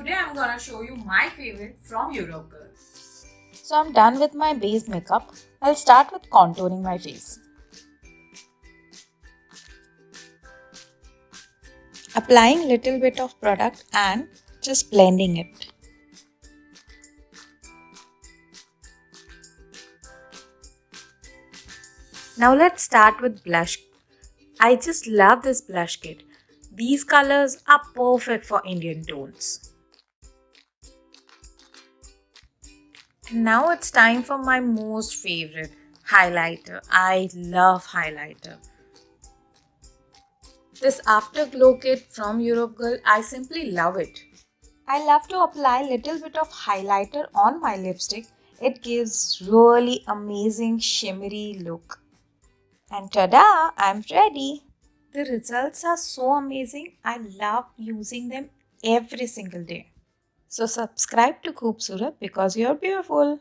Today I'm gonna show you my favorite from Europe Girl. So I'm done with my base makeup. I'll start with contouring my face. Applying little bit of product and just blending it. Now let's start with blush. I just love this blush kit. These colors are perfect for Indian tones. And now it's time for my most favorite, highlighter. I love highlighter. This Afterglow kit from Europe Girl, I simply love it. I love to apply little bit of highlighter on my lipstick. It gives really amazing shimmery look. And tada! I'm ready. The results are so amazing. I love using them every single day. So subscribe to Khooobsooorat because you're beautiful.